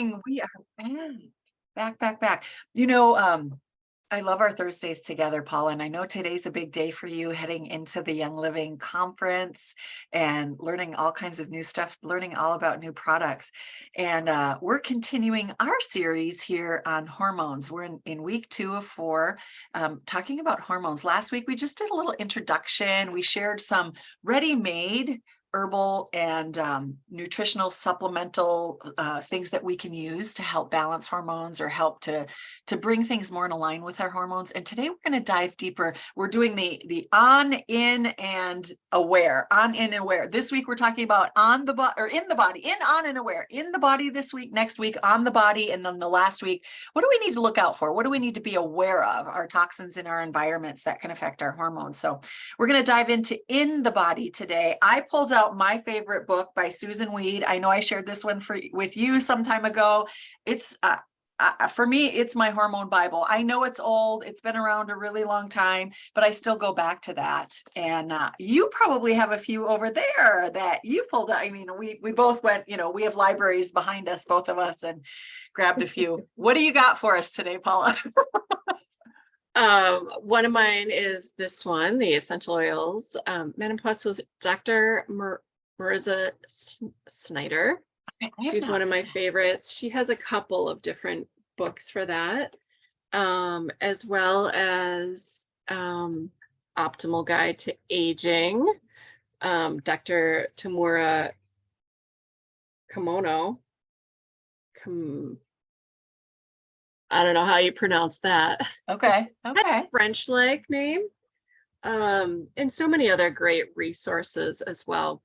morning. We are back. I love our Thursdays together, Paula, and I know today's a big day for you heading into the Young Living Conference and learning all kinds of new stuff, learning all about new products. And we're continuing our series here on hormones. We're in week 2 of 4, talking about hormones. Last week, we just did a little introduction. We shared some ready-made herbal and nutritional supplemental things that we can use to help balance hormones or help to bring things more in line with our hormones. And today we're going to dive deeper. We're doing the on, in, and aware. On, in, and aware. This week we're talking about on the body or in the body, in, on, and aware. In the body this week, next week on the body, and then the last week, what do we need to look out for? What do we need to be aware of? Our toxins in our environments that can affect our hormones. So we're going to dive into in the body today. I pulled out my favorite book by Susan Weed. I know I shared this one with you some time ago. It's for me, it's my hormone Bible. I know it's old. It's been around a really long time, but I still go back to that. And you probably have a few over there that you pulled out. I mean, we both went, we have libraries behind us, both of us, and grabbed a few. What do you got for us today, Paula? One of mine is this one, the essential oils, menopause, Dr. Marissa Snyder. She's one of my favorites. She has a couple of different books for that, as well as Optimal Guide to Aging, Dr. Tamura Kimono. I don't know how you pronounce that. Okay. French-like name. And so many other great resources as well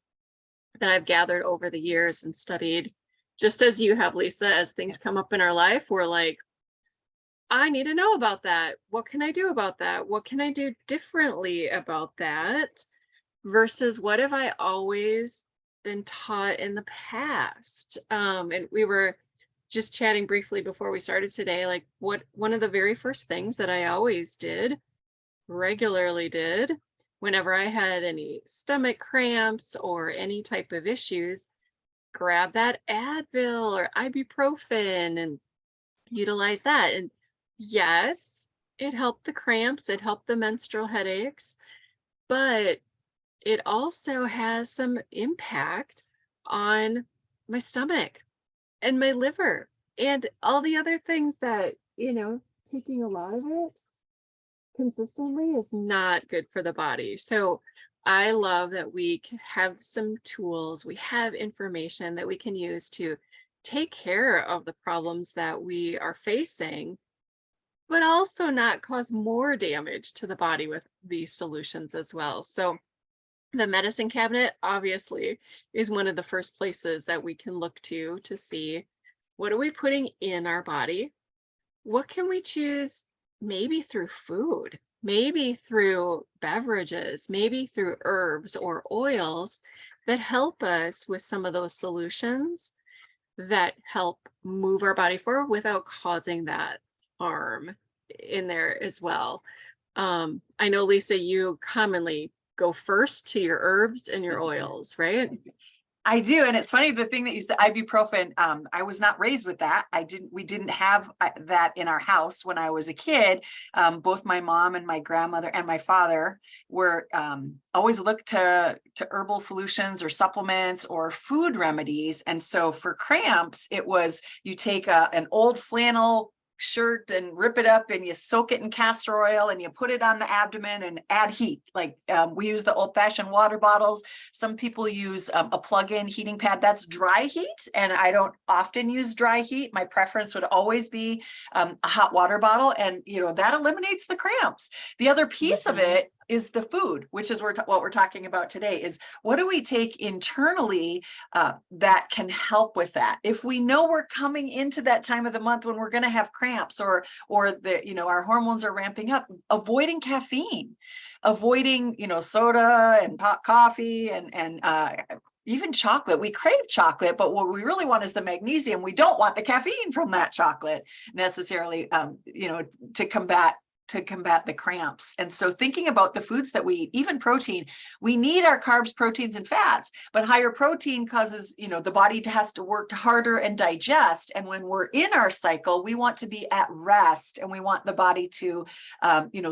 that I've gathered over the years and studied, just as you have, Lisa. As things come up in our life, we're like, I need to know about that. What can I do about that? What can I do differently about that? Versus what have I always been taught in the past? And we were just chatting briefly before we started today, like one of the very first things that I always regularly did, whenever I had any stomach cramps or any type of issues, grab that Advil or ibuprofen and utilize that. And yes, it helped the cramps, it helped the menstrual headaches, but it also has some impact on my stomach and my liver and all the other things that, taking a lot of it consistently is not good for the body. So I love that we have some tools, we have information that we can use to take care of the problems that we are facing, but also not cause more damage to the body with these solutions as well. So the medicine cabinet obviously is one of the first places that we can look to see what are we putting in our body? What can we choose, maybe through food, maybe through beverages, maybe through herbs or oils that help us with some of those solutions that help move our body forward without causing that harm in there as well. I know, Lisa, you commonly go first to your herbs and your oils, right? I do. And it's funny, the thing that you said, ibuprofen, I was not raised with that. We didn't have that in our house when I was a kid. Both my mom and my grandmother and my father were always looked to herbal solutions or supplements or food remedies. And so for cramps, it was, you take an old flannel shirt and rip it up and you soak it in castor oil and you put it on the abdomen and add heat. Like we use the old-fashioned water bottles. Some people use a plug-in heating pad. That's dry heat, and I don't often use dry heat. My preference would always be a hot water bottle, and that eliminates the cramps. The other piece of it is the food, which is what we're talking about today, is what do we take internally that can help with that? If we know we're coming into that time of the month when we're going to have cramps or our hormones are ramping up, avoiding caffeine, avoiding, soda and hot coffee and even chocolate. We crave chocolate, but what we really want is the magnesium. We don't want the caffeine from that chocolate necessarily, to combat to combat the cramps. And so thinking about the foods that we eat, even protein, we need our carbs, proteins, and fats, but higher protein causes, the body has to work harder and digest. And when we're in our cycle, we want to be at rest, and we want the body to,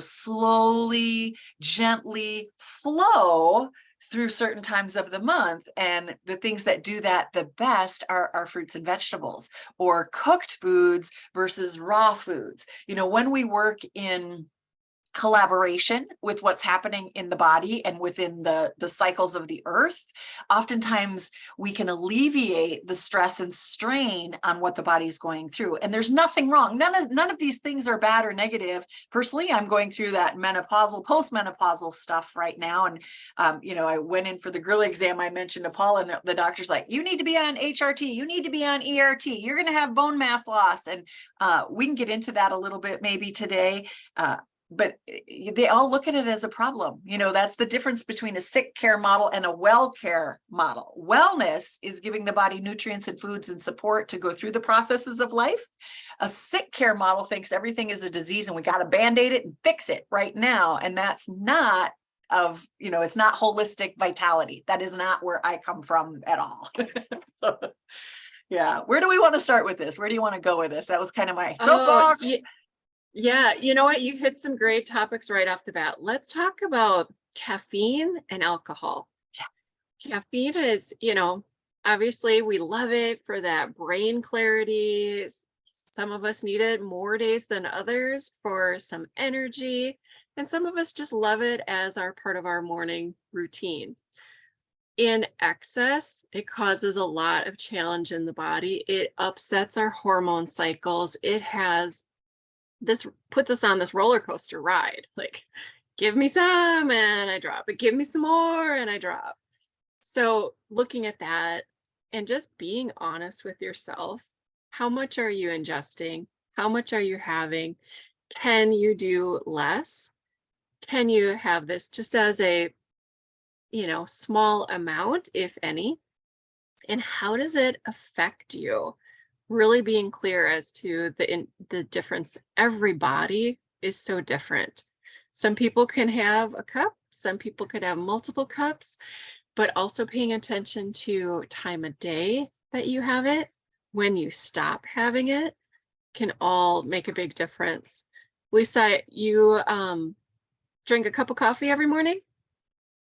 slowly, gently flow through certain times of the month. And the things that do that the best are fruits and vegetables, or cooked foods versus raw foods. When we work in collaboration with what's happening in the body and within the cycles of the earth, oftentimes we can alleviate the stress and strain on what the body's going through. And there's nothing wrong. None of these things are bad or negative. Personally, I'm going through that postmenopausal stuff right now. And, I went in for the gorilla exam I mentioned to Paul, and the doctor's like, you need to be on HRT. You need to be on ERT. You're going to have bone mass loss. And we can get into that a little bit maybe today. But they all look at it as a problem. That's the difference between a sick care model and a well care model. Wellness is giving the body nutrients and foods and support to go through the processes of life. A sick care model thinks everything is a disease and we got to band-aid it and fix it right now. And that's not it's not holistic vitality. That is not where I come from at all. So, yeah. Where do we want to start with this? Where do you want to go with this? That was kind of my soapbox. Yeah, you know what? You hit some great topics right off the bat. Let's talk about caffeine and alcohol. Yeah. Caffeine is, obviously we love it for that brain clarity. Some of us need it more days than others for some energy. And some of us just love it as our part of our morning routine. In excess, it causes a lot of challenge in the body. It upsets our hormone cycles. This puts us on this roller coaster ride. Like, give me some and I drop it, give me some more and I drop. So looking at that and just being honest with yourself, how much are you ingesting? How much are you having? Can you do less? Can you have this just as a, small amount, if any? And how does it affect you? Really being clear as to the difference. Every body is so different. Some people can have a cup, some people could have multiple cups, but also paying attention to time of day that you have it, when you stop having it, can all make a big difference. Lisa, you drink a cup of coffee every morning?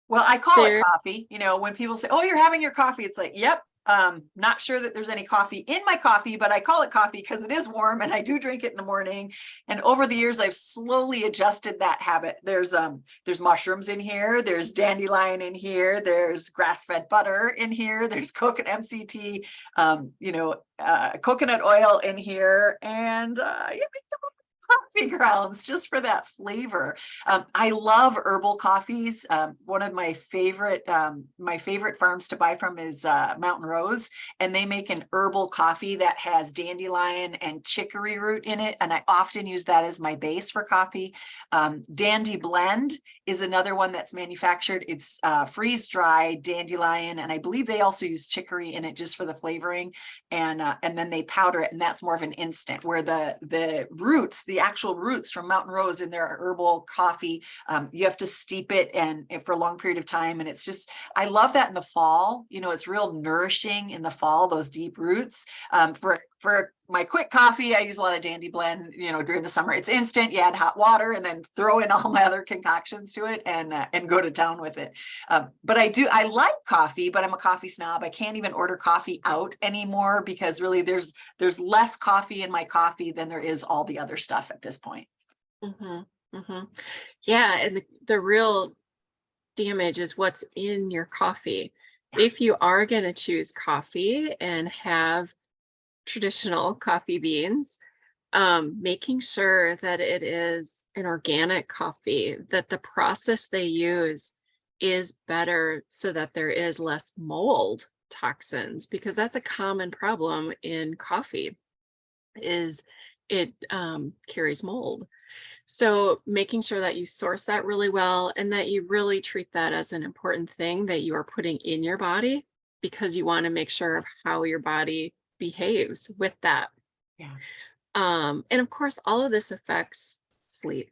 Well, I call it coffee. When people say, oh, you're having your coffee, it's like, yep. Not sure that there's any coffee in my coffee, but I call it coffee because it is warm and I do drink it in the morning. And over the years, I've slowly adjusted that habit. There's mushrooms in here. There's dandelion in here. There's grass-fed butter in here. There's coconut MCT, coconut oil in here. And coffee grounds just for that flavor. I love herbal coffees. One of my favorite farms to buy from is Mountain Rose, and they make an herbal coffee that has dandelion and chicory root in it, and I often use that as my base for coffee. Dandy Blend is another one that's manufactured. It's freeze-dried dandelion, and I believe they also use chicory in it just for the flavoring, and then they powder it, and that's more of an instant, where the roots, the actual roots from Mountain Rose in their herbal coffee, you have to steep it and for a long period of time. And it's just, I love that in the fall. It's real nourishing in the fall, those deep roots. For my quick coffee, I use a lot of Dandy Blend, during the summer. It's instant. You add hot water and then throw in all my other concoctions to it and go to town with it. But I like coffee, but I'm a coffee snob. I can't even order coffee out anymore because really there's less coffee in my coffee than there is all the other stuff at this point. Mm-hmm, mm-hmm. Yeah. And the real damage is what's in your coffee. Yeah. If you are going to choose coffee and have traditional coffee beans, making sure that it is an organic coffee, that the process they use is better so that there is less mold toxins, because that's a common problem in coffee, is it carries mold. So making sure that you source that really well and that you really treat that as an important thing that you are putting in your body, because you want to make sure of how your body behaves with that. Yeah. And of course, all of this affects sleep.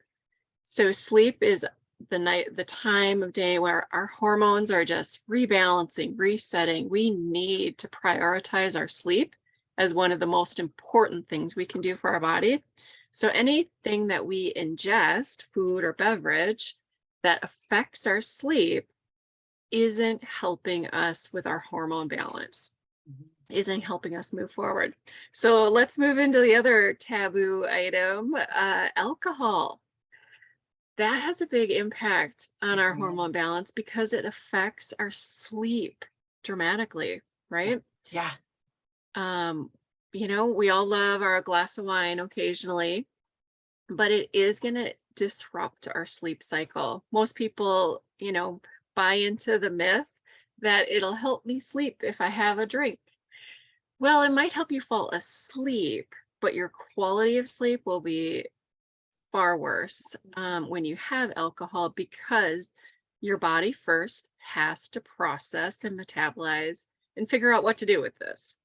So sleep is the time of day where our hormones are just rebalancing, resetting. We need to prioritize our sleep as one of the most important things we can do for our body. So anything that we ingest, food or beverage, that affects our sleep isn't helping us with our hormone balance, Mhm. isn't helping us move forward. So let's move into the other taboo item, alcohol. That has a big impact on our hormone Yes. balance because it affects our sleep dramatically, Yeah. right? Yeah. Um, we all love our glass of wine occasionally, but it is going to disrupt our sleep cycle. Most people, buy into the myth that it'll help me sleep if I have a drink. Well, it might help you fall asleep, but your quality of sleep will be far worse when you have alcohol, because your body first has to process and metabolize and figure out what to do with this.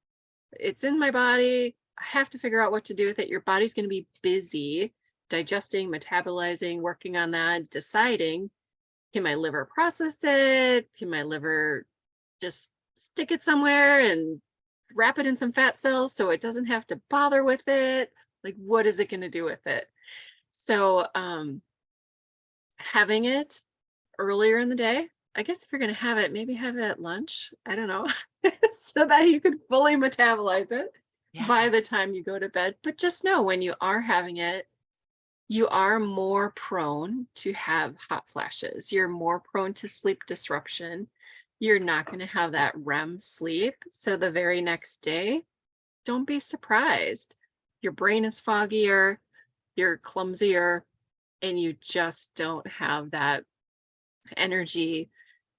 It's in my body. I have to figure out what to do with it. Your body's going to be busy digesting, metabolizing, working on that, deciding, can my liver process it? Can my liver just stick it somewhere and wrap it in some fat cells so it doesn't have to bother with it? Like, what is it going to do with it? So, having it earlier in the day, I guess if you're going to have it, maybe have it at lunch. I don't know. So that you can fully metabolize it Yeah. by the time you go to bed. But just know when you are having it, you are more prone to have hot flashes. You're more prone to sleep disruption. You're not going to have that REM sleep. So the very next day, don't be surprised. Your brain is foggier, you're clumsier, and you just don't have that energy.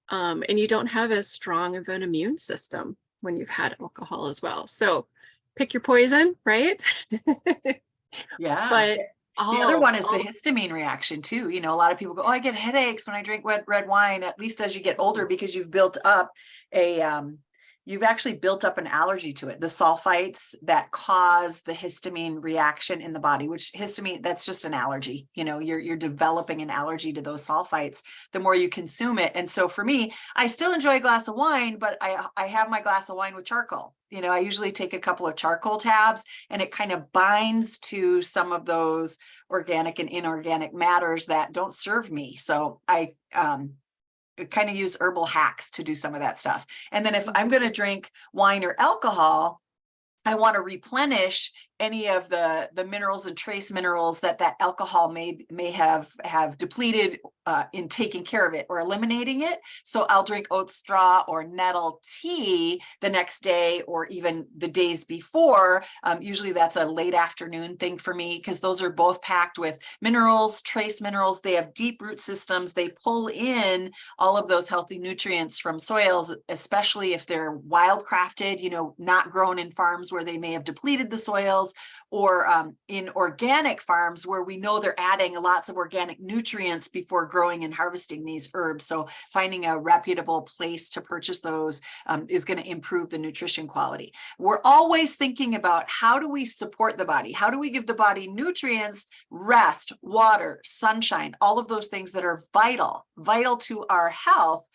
And you don't have as strong of an immune system when you've had alcohol as well. So pick your poison, right? Yeah. But The other one is the all histamine reaction too. A lot of people go, "Oh, I get headaches when I drink red wine," at least as you get older, because you've actually built up an allergy to it. The sulfites that cause the histamine reaction in the body, which histamine, that's just an allergy. You're developing an allergy to those sulfites the more you consume it. And so for me, I still enjoy a glass of wine, but I have my glass of wine with charcoal. I usually take a couple of charcoal tabs, and it kind of binds to some of those organic and inorganic matters that don't serve me. So I kind of use herbal hacks to do some of that stuff. And then if I'm going to drink wine or alcohol, I want to replenish any of the minerals and trace minerals that alcohol may have depleted in taking care of it or eliminating it. So I'll drink oat straw or nettle tea the next day, or even the days before. Usually that's a late afternoon thing for me, because those are both packed with minerals, trace minerals. They have deep root systems. They pull in all of those healthy nutrients from soils, especially if they're wildcrafted, not grown in farms where they may have depleted the soils, or in organic farms where we know they're adding lots of organic nutrients before growing and harvesting these herbs. So finding a reputable place to purchase those is going to improve the nutrition quality. We're always thinking about, how do we support the body? How do we give the body nutrients, rest, water, sunshine, all of those things that are vital to our health.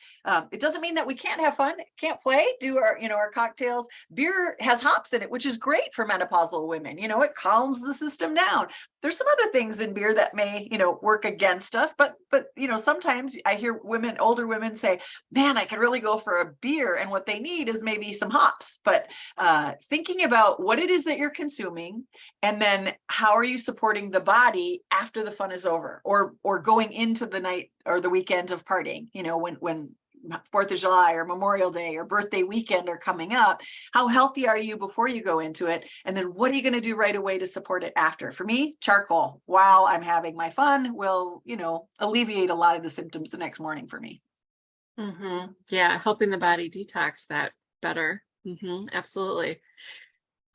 It doesn't mean that we can't have fun, can't play, do our cocktails. Beer has hops in it, which is great for menopausal women. It calms the system down. There's some other things in beer that may, work against us, but sometimes I hear older women say, "Man, I could really go for a beer," and what they need is maybe some hops. But thinking about what it is that you're consuming, and then how are you supporting the body after the fun is over, or going into the night or the weekend of partying, when 4th of July or Memorial Day or birthday weekend are coming up. How healthy are you before you go into it? And then what are you going to do right away to support it after? For me, charcoal, while I'm having my fun, will, alleviate a lot of the symptoms the next morning for me. Yeah, helping the body detox that better. Absolutely.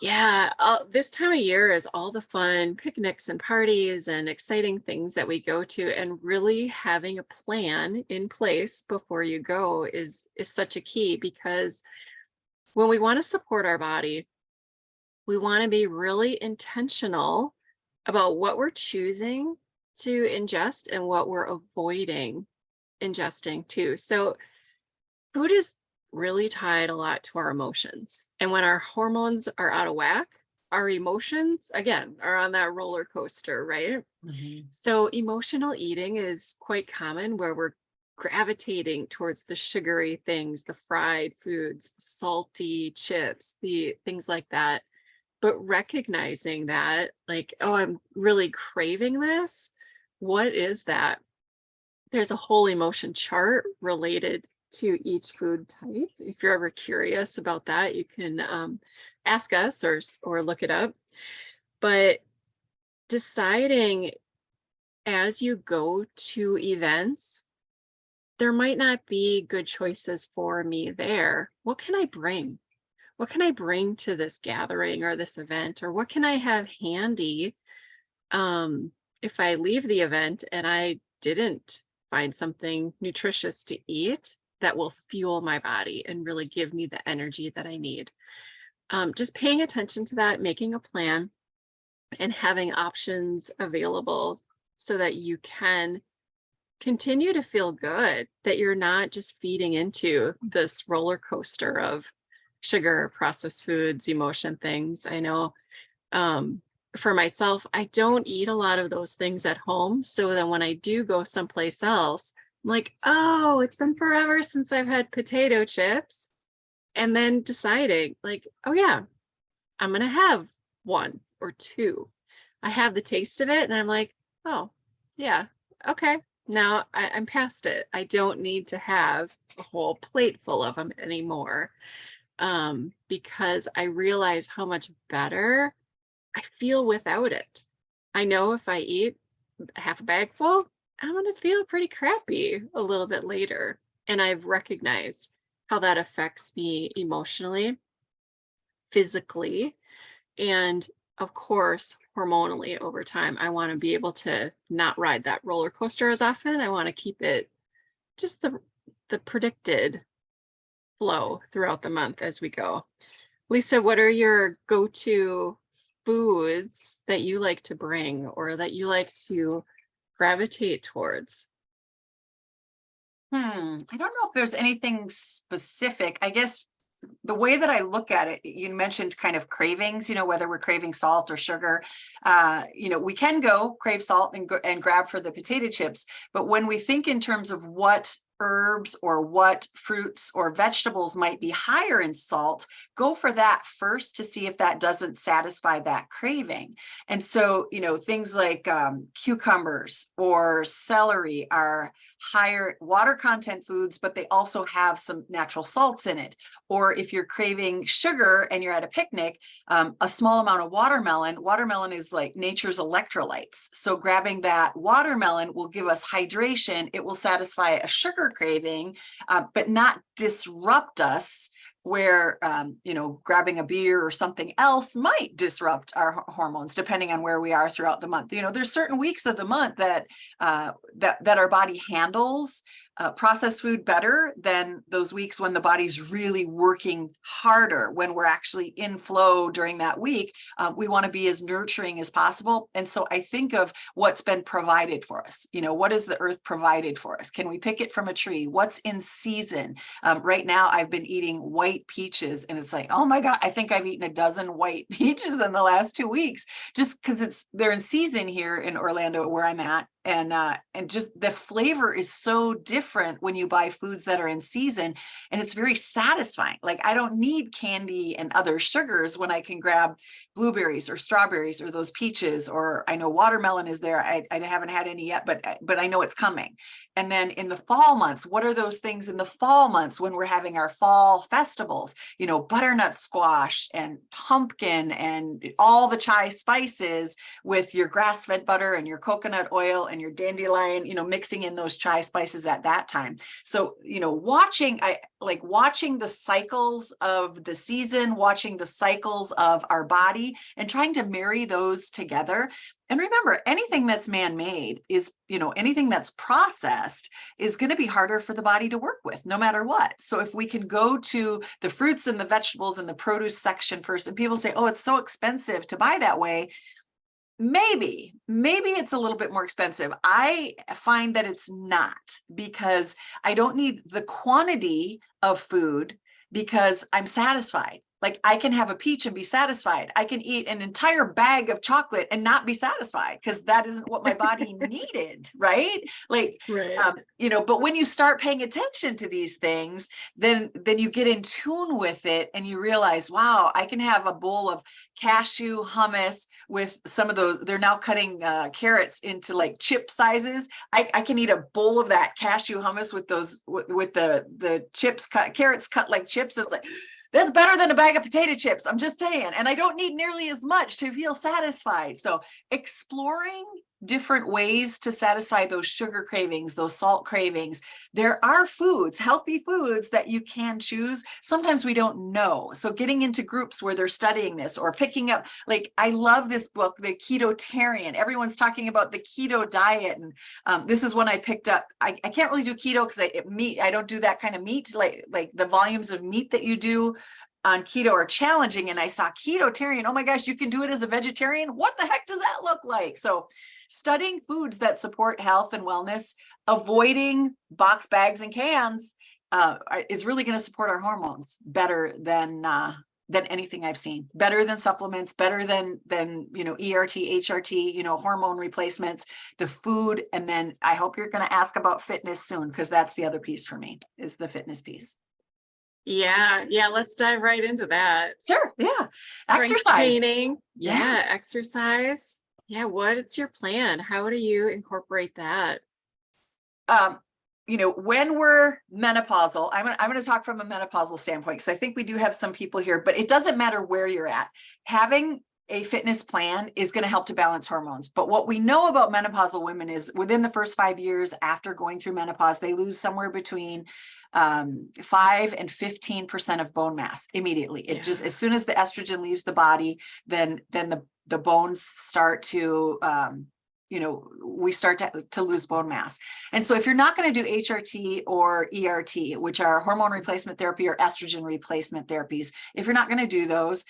Yeah, this time of year is all the fun picnics and parties and exciting things that we go to, and really having a plan in place before you go is such a key, because when we want to support our body, we want to be really intentional about what we're choosing to ingest and what we're avoiding ingesting too. So food is really tied a lot to our emotions. And when our hormones are out of whack, our emotions, again, are on that roller coaster, right? Mhm. So emotional eating is quite common where we're gravitating towards the sugary things, the fried foods, the salty chips, the things like that. But recognizing that, like, oh, I'm really craving this. What is that? There's a whole emotion chart related to each food type. If you're ever curious about that, you can ask us or look it up. But deciding as you go to events, there might not be good choices for me there. What can I bring? What can I bring to this gathering or this event? Or what can I have handy if I leave the event and I didn't find something nutritious to eat that will fuel my body and really give me the energy that I need? Just paying attention to that, making a plan, and having options available so that you can continue to feel good, that you're not just feeding into this roller coaster of sugar, processed foods, emotion things. I know for myself, I don't eat a lot of those things at home. So then when I do go someplace else, I'm like, oh, it's been forever since I've had potato chips. And then deciding, like, oh, yeah, I'm going to have one or two. I have the taste of it. And I'm like, oh, yeah, okay. Now I'm past it. I don't need to have a whole plate full of them anymore because I realize how much better I feel without it. I know if I eat half a bag full, I'm going to feel pretty crappy a little bit later. And I've recognized how that affects me emotionally, physically, and of course, hormonally over time. I want to be able to not ride that roller coaster as often. I want to keep it just the predicted flow throughout the month as we go. Lisa, what are your go-to foods that you like to bring or that you like to gravitate towards? I don't know if there's anything specific. I guess the way that I look at it, you mentioned kind of cravings, whether we're craving salt or sugar, we can go crave salt and grab for the potato chips. But when we think in terms of what herbs or what fruits or vegetables might be higher in salt, go for that first to see if that doesn't satisfy that craving. And so, things like cucumbers or celery are higher water content foods, but they also have some natural salts in it. Or if you're craving sugar and you're at a picnic, a small amount of watermelon is like nature's electrolytes. So grabbing that watermelon will give us hydration. It will satisfy a sugar craving, but not disrupt us where, grabbing a beer or something else might disrupt our hormones, depending on where we are throughout the month. There's certain weeks of the month that our body handles processed food better than those weeks when the body's really working harder. When we're actually in flow during that week, we want to be as nurturing as possible. And so I think of what's been provided for us. What is the earth provided for us? Can we pick it from a tree? What's in season? Right now, I've been eating white peaches, and it's like, oh my God, I think I've eaten a dozen white peaches in the last 2 weeks, just because they're in season here in Orlando where I'm at. And just the flavor is so different when you buy foods that are in season, and it's very satisfying. Like, I don't need candy and other sugars when I can grab blueberries or strawberries or those peaches, or I know watermelon is there. I haven't had any yet, but I know it's coming. And then in the fall months, what are those things in the fall months when we're having our fall festivals? Butternut squash and pumpkin and all the chai spices with your grass-fed butter and your coconut oil and your dandelion, mixing in those chai spices at that time. So, watching the cycles of the season, watching the cycles of our body, and trying to marry those together. And remember, anything that's man-made is, anything that's processed is going to be harder for the body to work with, no matter what. So if we can go to the fruits and the vegetables and the produce section first, and people say, oh, it's so expensive to buy that way. maybe it's a little bit more expensive. I find that it's not, because I don't need the quantity of food because I'm satisfied. Like I can have a peach and be satisfied. I can eat an entire bag of chocolate and not be satisfied because that isn't what my body needed, right? Like, Right. but when you start paying attention to these things, then you get in tune with it and you realize, wow, I can have a bowl of cashew hummus with some of those. They're now cutting carrots into like chip sizes. I can eat a bowl of that cashew hummus with those with the chips cut, carrots cut like chips. It's like, that's better than a bag of potato chips. I'm just saying. And I don't need nearly as much to feel satisfied. So exploring different ways to satisfy those sugar cravings, those salt cravings. There are foods, healthy foods that you can choose. Sometimes we don't know. So getting into groups where they're studying this or picking up, like, I love this book, The Ketotarian. Everyone's talking about the keto diet. And this is one I picked up. I can't really do keto because I don't do that kind of meat, like the volumes of meat that you do on keto are challenging. And I saw Ketotarian. Oh my gosh, you can do it as a vegetarian. What the heck does that look like? So studying foods that support health and wellness, avoiding box bags and cans is really going to support our hormones better than anything I've seen, better than supplements, better than ERT, HRT, hormone replacements, the food. And then I hope you're going to ask about fitness soon, because that's the other piece for me, is the fitness piece. Yeah. Let's dive right into that. Sure. Yeah. Strength Exercise. training. Yeah. Yeah. Exercise. Yeah. What's your plan? How do you incorporate that? When we're menopausal, I'm going to talk from a menopausal standpoint, because I think we do have some people here, but it doesn't matter where you're at. Having a fitness plan is going to help to balance hormones. But what we know about menopausal women is within the first 5 years after going through menopause, they lose somewhere between 5 and 15% of bone mass immediately. It just, as soon as the estrogen leaves the body, then the bones start to, we start to lose bone mass. And so if you're not going to do HRT or ERT, which are hormone replacement therapy or estrogen replacement therapies, if you're not going to do those,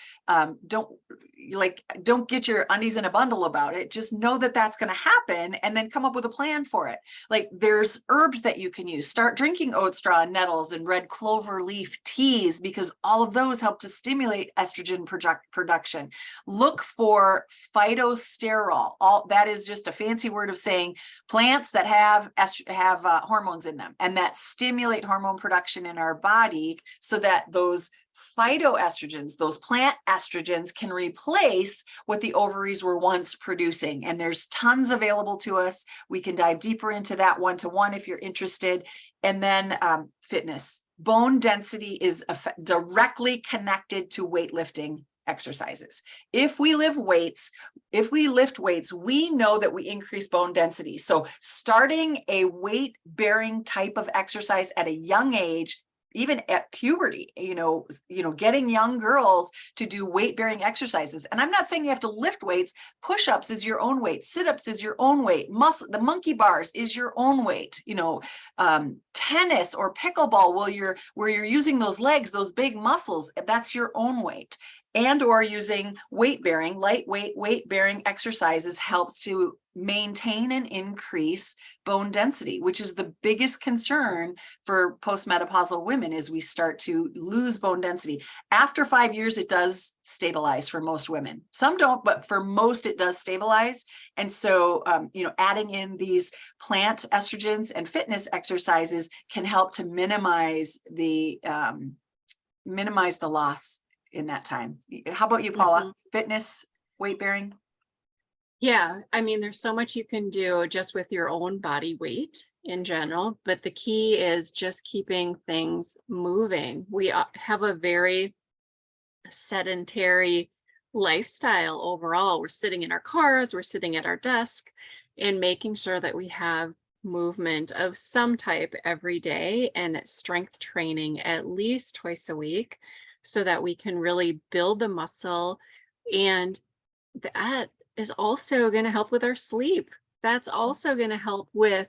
don't get your undies in a bundle about it. Just know that that's going to happen and then come up with a plan for it. Like, there's herbs that you can use. Start drinking oat straw and nettles and red clover leaf teas, because all of those help to stimulate estrogen production. Look for phytosterol. All that is just a fancy word of saying plants that have hormones in them and that stimulate hormone production in our body, so that those phytoestrogens, those plant estrogens, can replace what the ovaries were once producing. And there's tons available to us. We can dive deeper into that one-to-one if you're interested. And then we bone density is directly connected to weightlifting exercises. If we lift weights, we know that we increase bone density. So starting a weight-bearing type of exercise at a young age, even at puberty, getting young girls to do weight-bearing exercises. And I'm not saying you have to lift weights. Push-ups is your own weight. Sit-ups is your own weight. The monkey bars is your own weight. Tennis or pickleball, where you're using those legs, those big muscles, that's your own weight. And or using lightweight weight-bearing exercises helps to maintain and increase bone density, which is the biggest concern for postmenopausal women, is we start to lose bone density. After 5 years, it does stabilize for most women. Some don't, but for most, it does stabilize. And so, adding in these plant estrogens and fitness exercises can help to minimize the loss in that time. How about you, Paula? Mm-hmm. Fitness, weight bearing? Yeah, there's so much you can do just with your own body weight in general, but the key is just keeping things moving. We have a very sedentary lifestyle overall. We're sitting in our cars, we're sitting at our desk, and making sure that we have movement of some type every day, and strength training at least twice a week, so that we can really build the muscle. And that is also going to help with our sleep. That's also going to help with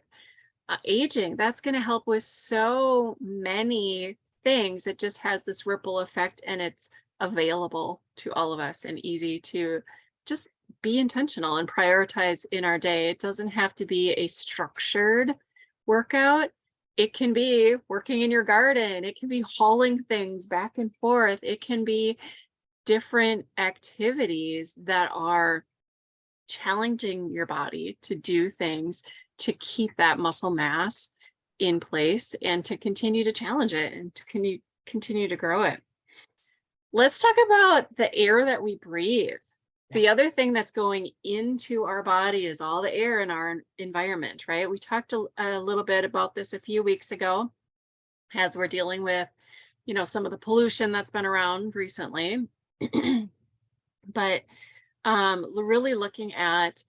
aging. That's going to help with so many things. It just has this ripple effect, and it's available to all of us and easy to just be intentional and prioritize in our day. It doesn't have to be a structured workout. It can be working in your garden. It can be hauling things back and forth. It can be different activities that are challenging your body to do things to keep that muscle mass in place and to continue to challenge it and to continue to grow it. Let's talk about the air that we breathe. The other thing that's going into our body is all the air in our environment, right? We talked a little bit about this a few weeks ago as we're dealing with, some of the pollution that's been around recently. But really looking at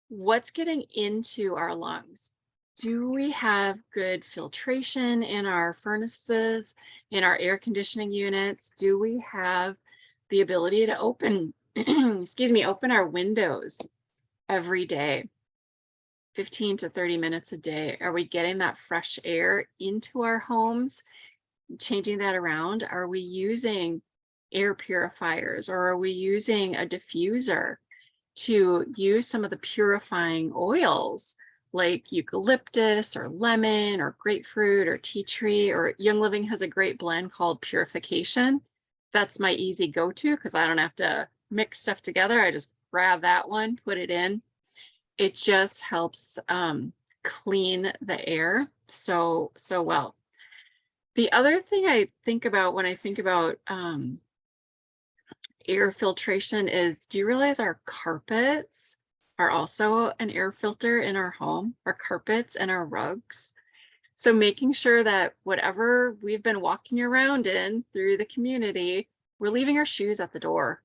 what's getting into our lungs. Do we have good filtration in our furnaces, in our air conditioning units? Do we have the ability to open our windows every day, 15 to 30 minutes a day? Are we getting that fresh air into our homes, changing that around? Are we using air purifiers, or are we using a diffuser to use some of the purifying oils like eucalyptus or lemon or grapefruit or tea tree? Or Young Living has a great blend called Purification. That's my easy go-to because I don't have to mix stuff together. I just grab that one, put it in. It just helps clean the air so well. The other thing I think about when I think about air filtration is, do you realize our carpets are also an air filter in our home, our carpets and our rugs? So making sure that whatever we've been walking around in through the community, we're leaving our shoes at the door.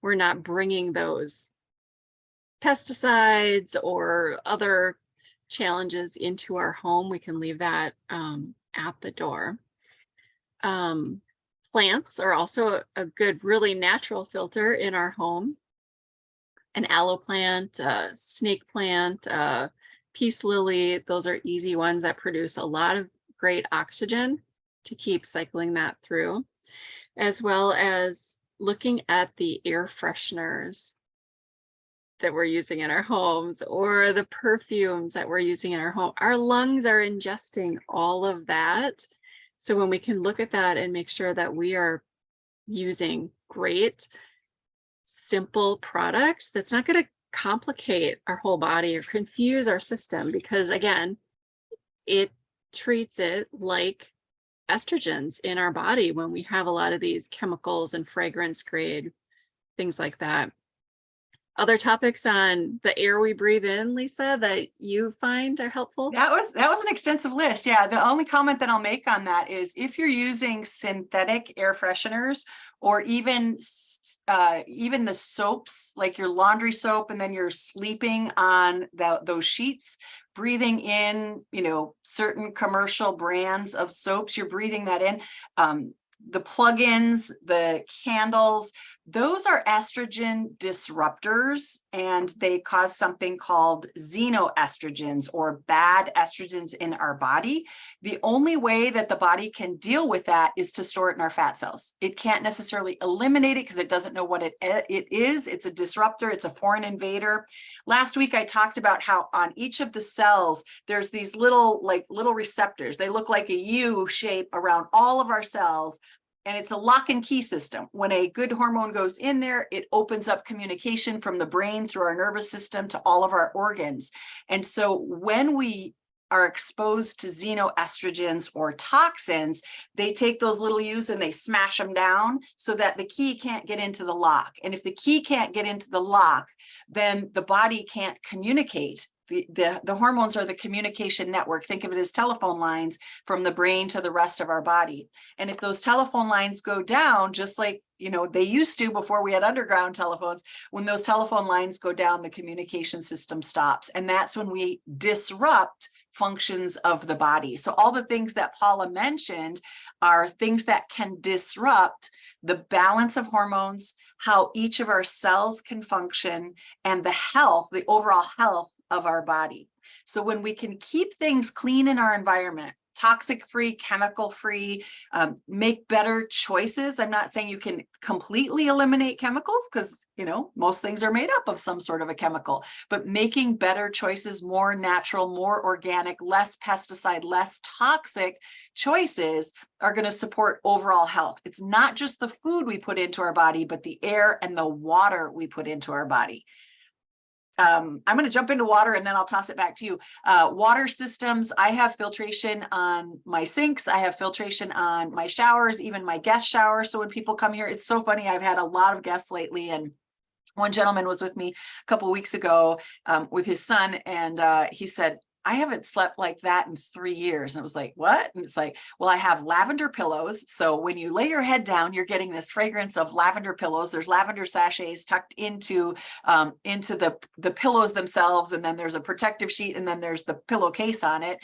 We're not bringing those pesticides or other challenges into our home. We can leave that at the door. Plants are also a good, really natural filter in our home. An aloe plant, a snake plant, peace lily, those are easy ones that produce a lot of great oxygen to keep cycling that through, as well as looking at the air fresheners that we're using in our homes or the perfumes that we're using in our home. Our lungs are ingesting all of that. So when we can look at that and make sure that we are using great, simple products, that's not going to complicate our whole body or confuse our system, because again, it treats it like estrogens in our body when we have a lot of these chemicals and fragrance grade, things like that. Other topics on the air we breathe in, Lisa, that you find are helpful? That was an extensive list. Yeah. The only comment that I'll make on that is if you're using synthetic air fresheners or even the soaps, like your laundry soap, and then you're sleeping on those sheets, breathing in, certain commercial brands of soaps, you're breathing that in. The plugins, the candles, those are estrogen disruptors, and they cause something called xenoestrogens, or bad estrogens in our body. The only way that the body can deal with that is to store it in our fat cells. It can't necessarily eliminate it because it doesn't know what it is. It's a disruptor. It's a foreign invader. Last week, I talked about how on each of the cells, there's these little receptors. They look like a U shape around all of our cells. And it's a lock and key system. When a good hormone goes in there, it opens up communication from the brain through our nervous system to all of our organs. And so when we are exposed to xenoestrogens or toxins, they take those little U's and they smash them down so that the key can't get into the lock. And if the key can't get into the lock, then the body can't communicate. The hormones are the communication network. Think of it as telephone lines from the brain to the rest of our body. And if those telephone lines go down, just like they used to before we had underground telephones, when those telephone lines go down, the communication system stops. And that's when we disrupt functions of the body. So all the things that Paula mentioned are things that can disrupt the balance of hormones, how each of our cells can function, and the overall health of our body. So when we can keep things clean in our environment, toxic free, chemical free, make better choices. I'm not saying you can completely eliminate chemicals because, you know, most things are made up of some sort of a chemical, but making better choices, more natural, more organic, less pesticide, less toxic choices are going to support overall health. It's not just the food we put into our body, but the air and the water we put into our body. I'm going to jump into water and then I'll toss it back to you. Water systems. I have filtration on my sinks. I have filtration on my showers, even my guest shower. So when people come here, it's so funny. I've had a lot of guests lately, and one gentleman was with me a couple of weeks ago with his son, and he said, I haven't slept like that in 3 years. And it was like, what? And it's like, well, I have lavender pillows. So when you lay your head down, you're getting this fragrance of lavender pillows. There's lavender sachets tucked into the pillows themselves. And then there's a protective sheet, and then there's the pillowcase on it.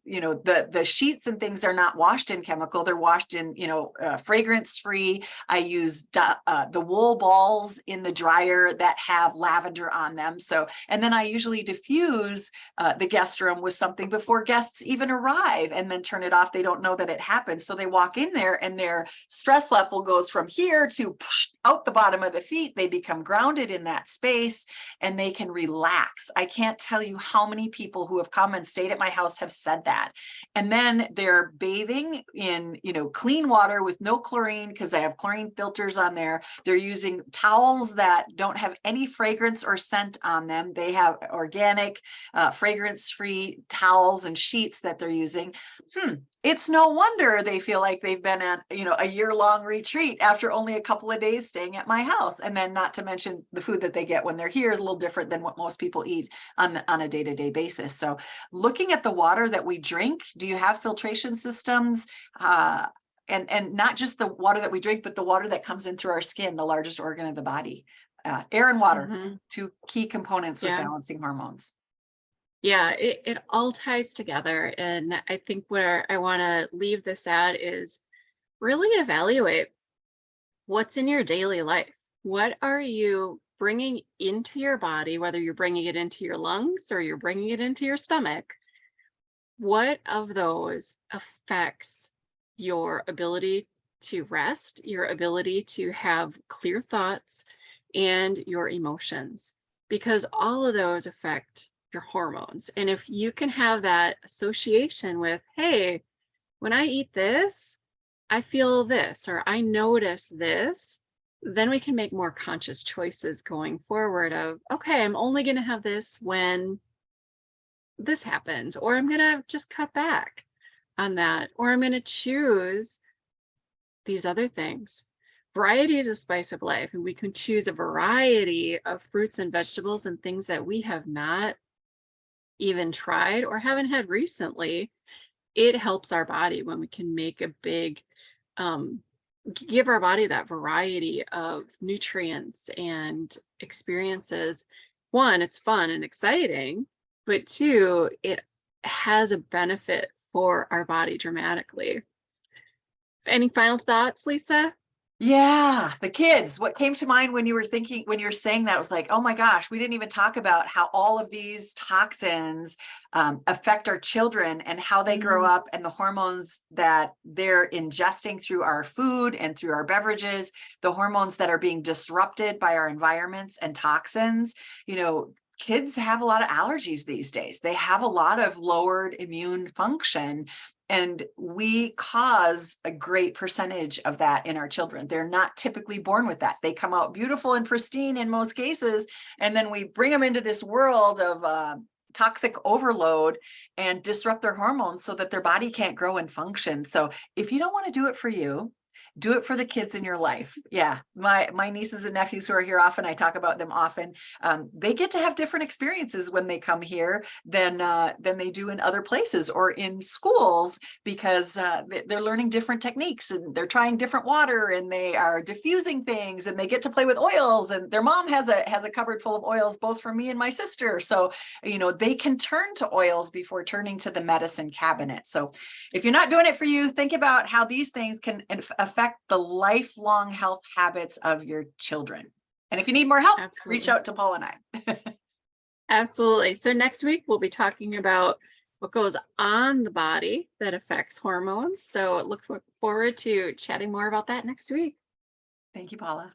You know, the sheets and things are not washed in chemical. They're washed in, you know, fragrance free. I use the wool balls in the dryer that have lavender on them. So, and then I usually diffuse the guest room with something before guests even arrive, and then turn it off. They don't know that it happens. So they walk in there and their stress level goes from here to out the bottom of the feet. They become grounded in that space and they can relax. I can't tell you how many people who have come and stayed at my house have said that. And then they're bathing in, you know, clean water with no chlorine, because I have chlorine filters on there. They're using towels that don't have any fragrance or scent on them. They have organic, fragrance-free towels and sheets that they're using. It's no wonder they feel like they've been at, you know, a year-long retreat after only a couple of days staying at my house. And then not to mention the food that they get when they're here is a little different than what most people eat on a day-to-day basis. So looking at the water that we drink, do you have filtration systems? And not just the water that we drink, but the water that comes in through our skin, the largest organ of the body. Air and water, two key components with balancing hormones. Yeah, it all ties together. And I think where I want to leave this at is really evaluate what's in your daily life. What are you bringing into your body, whether you're bringing it into your lungs or you're bringing it into your stomach? What of those affects your ability to rest, your ability to have clear thoughts, and your emotions? Because all of those affect your hormones. And if you can have that association with, hey, when I eat this, I feel this, or I notice this, then we can make more conscious choices going forward of, okay, I'm only going to have this when this happens, or I'm going to just cut back on that, or I'm going to choose these other things. Variety is a spice of life, and we can choose a variety of fruits and vegetables and things that we have not even tried or haven't had recently. It helps our body when we can make a big, give our body that variety of nutrients and experiences. One, it's fun and exciting, but two, it has a benefit for our body dramatically. Any final thoughts, Lisa? Yeah, the kids. What came to mind when you were thinking, when you were saying that, was like, oh my gosh, we didn't even talk about how all of these toxins affect our children and how they grow up, and the hormones that they're ingesting through our food and through our beverages, the hormones that are being disrupted by our environments and toxins. You know, kids have a lot of allergies these days. They have a lot of lowered immune function. And we cause a great percentage of that in our children. They're not typically born with that. They come out beautiful and pristine in most cases. And then we bring them into this world of toxic overload and disrupt their hormones so that their body can't grow and function. So if you don't want to do it for you, do it for the kids in your life. Yeah. My nieces and nephews who are here often, I talk about them often. They get to have different experiences when they come here than they do in other places or in schools, because they're learning different techniques and they're trying different water and they are diffusing things and they get to play with oils, and their mom has a cupboard full of oils, both for me and my sister. So, you know, they can turn to oils before turning to the medicine cabinet. So if you're not doing it for you, think about how these things can affect the lifelong health habits of your children. And if you need more help, reach out to Paula and I. Absolutely. So next week, we'll be talking about what goes on the body that affects hormones. So forward to chatting more about that next week. Thank you, Paula.